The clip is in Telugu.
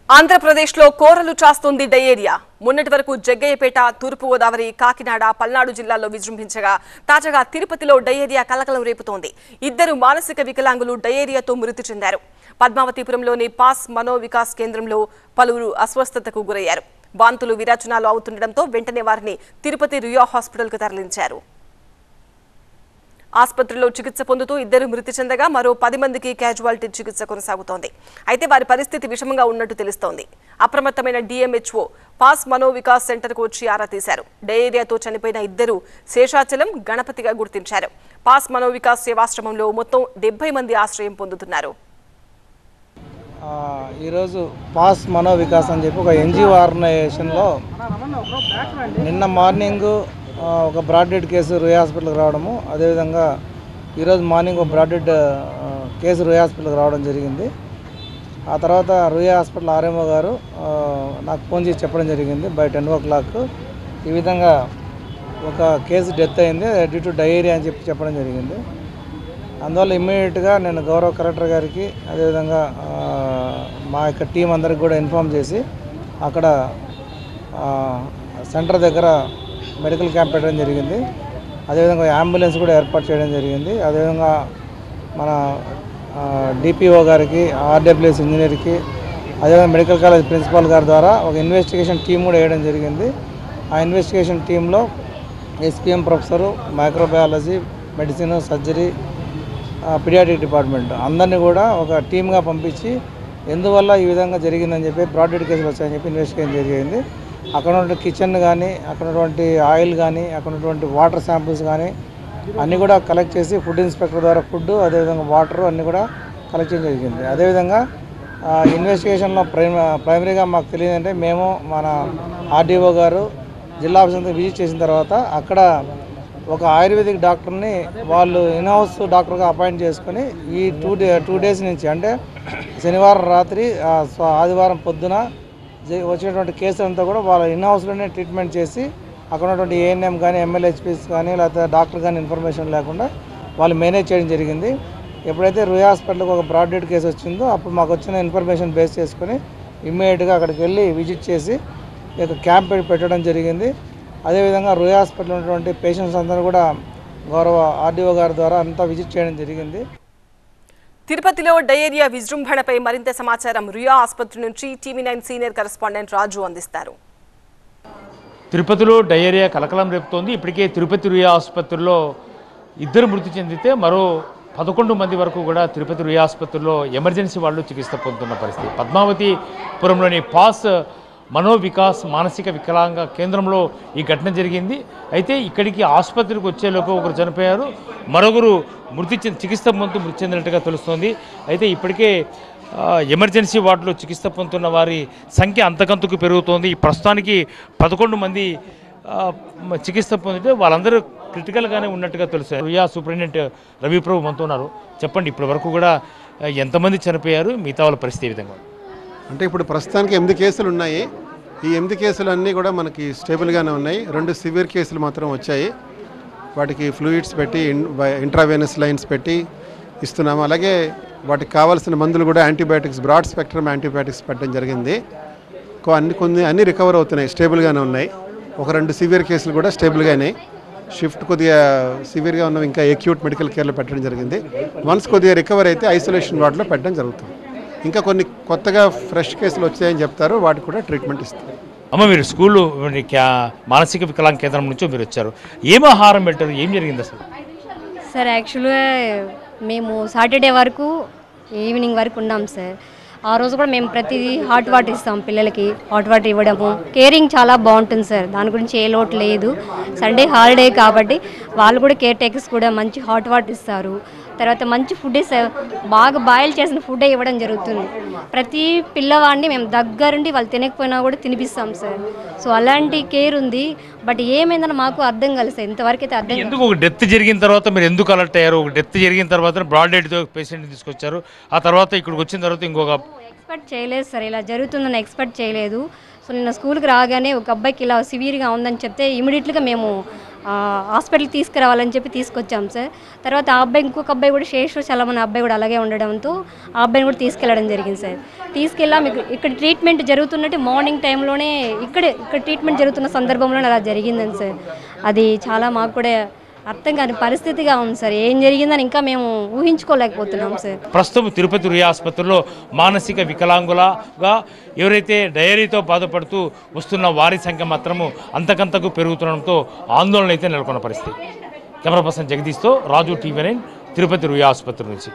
ఆంధ్రప్రదేశ్లో కోరలు చాస్తుంది డయేరియా. మొన్నటి వరకు జగ్గయ్యపేట, తూర్పు గోదావరి, కాకినాడ, పల్నాడు జిల్లాల్లో విజృంభించగా తాజాగా తిరుపతిలో డయేరియా కలకలం రేపుతోంది. 2 మానసిక వికలాంగులు డయేరియాతో మృతి చెందారు. పద్మావతిపురంలోని పాస్ మనోవికాస్ కేంద్రంలో పలువురు అస్వస్థతకు గురయ్యారు. వాంతులు విరాచనాలు అవుతుండటంతో వెంటనే వారిని తిరుపతి రుయా హాస్పిటల్కు తరలించారు. ఆసుపత్రిలో చికిత్స పొందుతూ 2 మృతి చెందగా మరో 10 మందికి క్యాజువాలిటీ చికిత్స కొనసాగుతోంది. అయితే వారి పరిస్థితి విషమంగా ఉన్నట్టు తెలుస్తోంది. అప్రమత్తమైన DMHO పాస్ మనోవికాస్ సెంటర్కు వచ్చి ఆరా తీశారు. డయేరియాతో చనిపోయిన 2 శేషాచలం, గణపతిగా గుర్తించారు. పాస్ మనోవికాస్ సేవాశ్రమంలో మొత్తం 70 మంది ఆశ్రయం పొందుతున్నారు. ఈరోజు పాస్ మనోవికాస్ అని చెప్పి ఒక NGO ఆర్గనైజేషన్లో నిన్న మార్నింగ్ ఒక బ్రాడ్డెడ్ కేసు రుయా హాస్పిటల్కి రావడము, అదేవిధంగా ఈరోజు మార్నింగ్ ఒక బ్రాడ్డెడ్ కేసు రుయా హాస్పిటల్కి రావడం జరిగింది. ఆ తర్వాత రుయా హాస్పిటల్ RMO గారు నాకు ఫోన్ చేసి చెప్పడం జరిగింది బై 10 o'clock ఈ విధంగా ఒక కేసు డెత్ అయింది డ్యూ టు డయేరియా అని చెప్పడం జరిగింది. అందువల్ల ఇమ్మీడియట్గా నేను గౌరవ కలెక్టర్ గారికి అదేవిధంగా మా యొక్క టీం అందరికి కూడా ఇన్ఫామ్ చేసి అక్కడ సెంటర్ దగ్గర మెడికల్ క్యాంప్ పెట్టడం జరిగింది. అదేవిధంగా అంబులెన్స్ కూడా ఏర్పాటు చేయడం జరిగింది. అదేవిధంగా మన DPO గారికి, RWS ఇంజనీర్కి, అదేవిధంగా మెడికల్ కాలేజ్ ప్రిన్సిపాల్ గారి ద్వారా ఒక ఇన్వెస్టిగేషన్ టీం కూడా వేయడం జరిగింది. ఆ ఇన్వెస్టిగేషన్ టీంలో SPM professor, microbiology, medicine, surgery, paediatric department అందరినీ కూడా ఒక టీమ్గా పంపించి ఎందువల్ల ఈ విధంగా జరిగిందని చెప్పి బ్రాడ్డెడ్ కేసులు వచ్చాయని చెప్పి ఇన్వెస్టిగేషన్ జరిగింది. అక్కడ ఉన్నటువంటి కిచెన్ కానీ, అక్కడ ఉన్నటువంటి ఆయిల్ కానీ, అక్కడ ఉన్నటువంటి వాటర్ శాంపిల్స్ కానీ అన్నీ కూడా కలెక్ట్ చేసి ఫుడ్ ఇన్స్పెక్టర్ ద్వారా ఫుడ్, అదేవిధంగా వాటర్ అన్నీ కూడా కలెక్ట్ చేయడం జరిగింది. అదేవిధంగా ఇన్వెస్టిగేషన్లో ప్రైమరీగా మాకు తెలియదంటే మేము మన RDO గారు జిల్లా ఆఫీసర్ విజిట్ చేసిన తర్వాత అక్కడ ఒక ఆయుర్వేదిక్ డాక్టర్ని వాళ్ళు ఇన్హౌస్ డాక్టర్గా అపాయింట్ చేసుకొని ఈ 2 days నుంచి అంటే శనివారం రాత్రి, ఆదివారం పొద్దున వచ్చినటువంటి కేసులంతా కూడా వాళ్ళ ఇన్హౌస్లోనే ట్రీట్మెంట్ చేసి అక్కడ ఉన్నటువంటి ANM కానీ, MLHPs కానీ, లేకపోతే డాక్టర్ కానీ ఇన్ఫర్మేషన్ లేకుండా వాళ్ళు మేనేజ్ చేయడం జరిగింది. ఎప్పుడైతే రుయా హాస్పిటల్కి ఒక బ్రాడ్డెడ్ కేసు వచ్చిందో అప్పుడు మాకు వచ్చిన ఇన్ఫర్మేషన్ బేస్ చేసుకొని ఇమ్మీడియట్గా అక్కడికి వెళ్ళి విజిట్ చేసి ఇక క్యాంప్ పెట్టడం జరిగింది. అదేవిధంగా రుయా హాస్పిటల్ ఉన్నటువంటి పేషెంట్స్ అందరూ కూడా గౌరవ RDO గారి ద్వారా అంతా విజిట్ చేయడం జరిగింది. తిరుపతిలో డయేరియా విజృంభణపై మరింత సమాచారం రుయా ఆసుపత్రి నుంచి TV9 సీనియర్ కరెస్పాండెంట్ రాజు అందిస్తారు. తిరుపతిలో డయేరియా కలకలం రేపుతోంది. ఇప్పటికే తిరుపతి రుయా ఆసుపత్రిలో 2 మృతి చెందితే మరో 11 మంది వరకు కూడా తిరుపతి రుయా ఆసుపత్రిలో ఎమర్జెన్సీ వాళ్ళు చికిత్స పొందుతున్న పరిస్థితి. పద్మావతిపురంలోని పాస్ మనోవికాస్ మానసిక వికలాంగ కేంద్రంలో ఈ ఘటన జరిగింది. అయితే ఇక్కడికి ఆసుపత్రికి వచ్చేలోపు ఒకరు చనిపోయారు, మరొకరు చికిత్స పొందుతూ మృతి చెందినట్టుగా తెలుస్తోంది. అయితే ఇప్పటికే ఎమర్జెన్సీ వార్డులో చికిత్స పొందుతున్న వారి సంఖ్య అంతకంతకు పెరుగుతోంది. ప్రస్తుతానికి 11 మంది చికిత్స పొందితే వాళ్ళందరూ క్రిటికల్గానే ఉన్నట్టుగా తెలుసు. రుయా సూపరింటెండెంట్ రవిప్రభు మనతో ఉన్నారు. చెప్పండి, ఇప్పటి వరకు కూడా ఎంతమంది చనిపోయారు, మిగతా వాళ్ళ పరిస్థితి ఏ విధంగా? అంటే ఇప్పుడు ప్రస్తుతానికి 8 కేసులు ఉన్నాయి. ఈ 8 కేసులు అన్నీ కూడా మనకి స్టేబుల్గానే ఉన్నాయి. 2 సివియర్ కేసులు మాత్రం వచ్చాయి. వాటికి ఫ్లూయిడ్స్ పెట్టి ఇంట్రావెనస్ లైన్స్ పెట్టి ఇస్తున్నాము. అలాగే వాటికి కావాల్సిన మందులు కూడా యాంటీబయాటిక్స్, బ్రాడ్ స్పెక్ట్రమ్ యాంటీబయాటిక్స్ పెట్టడం జరిగింది. అన్ని రికవర్ అవుతున్నాయి, స్టేబుల్గానే ఉన్నాయి. ఒక 2 సివియర్ కేసులు కూడా స్టేబుల్గానే. షిఫ్ట్ కొద్దిగా సివియర్గా ఉన్నవి ఇంకా అక్యూట్ మెడికల్ కేర్లో పెట్టడం జరిగింది. వన్స్ కొద్దిగా రికవర్ అయితే ఐసోలేషన్ వార్డులో పెట్టడం జరుగుతుంది. ఇంకా కొన్ని కొత్తగా ఫ్రెష్ కేసులు వచ్చాయని చెప్తారు, వాటికి కూడా ట్రీట్మెంట్ ఇస్తారు. అమ్మ, మీరు స్కూలు మానసిక వికలాంగ కేంద్రం నుంచి మీరు వచ్చారు, ఏం ఆహారం పెట్టారు, ఏం జరిగింది అసలు? సార్ యాక్చువల్గా మేము సాటర్డే వరకు ఈవినింగ్ వరకు ఉన్నాం సార్. ఆ రోజు కూడా మేము ప్రతిదీ హాట్ వాటర్ ఇస్తాం పిల్లలకి. హాట్ వాటర్ ఇవ్వడము, కేరింగ్ చాలా బాగుంటుంది సార్, దాని గురించి ఏ లోటు లేదు. సండే హాలిడే కాబట్టి వాళ్ళు కూడా కేర్ టేకర్స్ కూడా మంచి హాట్ వాటర్ ఇస్తారు. తర్వాత మంచి ఫుడ్ బాగా బాయిల్ చేసిన ఫుడ్ ఇవ్వడం జరుగుతుంది. ప్రతి పిల్లవాడిని మేము దగ్గరుండి వాళ్ళు తినకపోయినా కూడా తినిపిస్తాం సార్. సో అలాంటి కేర్ ఉంది. బట్ ఏమైందని మాకు అర్థం కాలేదు సార్, ఇంతవరకు అయితే అర్థం. ఎందుకు ఒక డెత్ జరిగిన తర్వాత మీరు ఎందుకు అలర్ట్ అయ్యారు? ఒక డెత్ జరిగిన తర్వాత బ్రాడ్ డెడ్తో పేషెంట్ని తీసుకొచ్చారు, ఆ తర్వాత ఇక్కడికి వచ్చిన తర్వాత ఇంకొక ఎక్స్పెక్ట్ చేయలేదు సార్, ఇలా జరుగుతుందని ఎక్స్పెక్ట్ చేయలేదు. సో నిన్న స్కూల్కి రాగానే ఒక అబ్బాయికి ఇలా సివియర్గా ఉందని చెప్తే ఇమీడియట్గా మేము హాస్పిటల్కి తీసుకురావాలని చెప్పి తీసుకొచ్చాం సార్. తర్వాత ఆ అబ్బాయి ఇంకొక అబ్బాయి కూడా శేషు చలమని అబ్బాయి కూడా అలాగే ఉండడంతో ఆ అబ్బాయిని కూడా తీసుకెళ్ళడం జరిగింది సార్. తీసుకెళ్ళాం. ఇక్కడ ట్రీట్మెంట్ జరుగుతున్నట్టు మార్నింగ్ టైంలోనే ఇక్కడ ట్రీట్మెంట్ జరుగుతున్న సందర్భంలోనే అలా జరిగిందని సార్. అది చాలా మాకు కూడా అర్థం కాని పరిస్థితిగా ఉంది సార్. ఏం జరిగిందని ఇంకా మేము ఊహించుకోలేకపోతున్నాం సార్. ప్రస్తుతం తిరుపతి రుయా ఆసుపత్రిలో మానసిక వికలాంగులుగా ఎవరైతే డయేరియాతో బాధపడుతూ వస్తున్న వారి సంఖ్య మాత్రము అంతకంతకు పెరుగుతుండడంతో ఆందోళన అయితే నెలకొన్న పరిస్థితి. కెమెరా పర్సన్ జగదీష్తో రాజు, TV9, తిరుపతి రుయా ఆసుపత్రి నుంచి.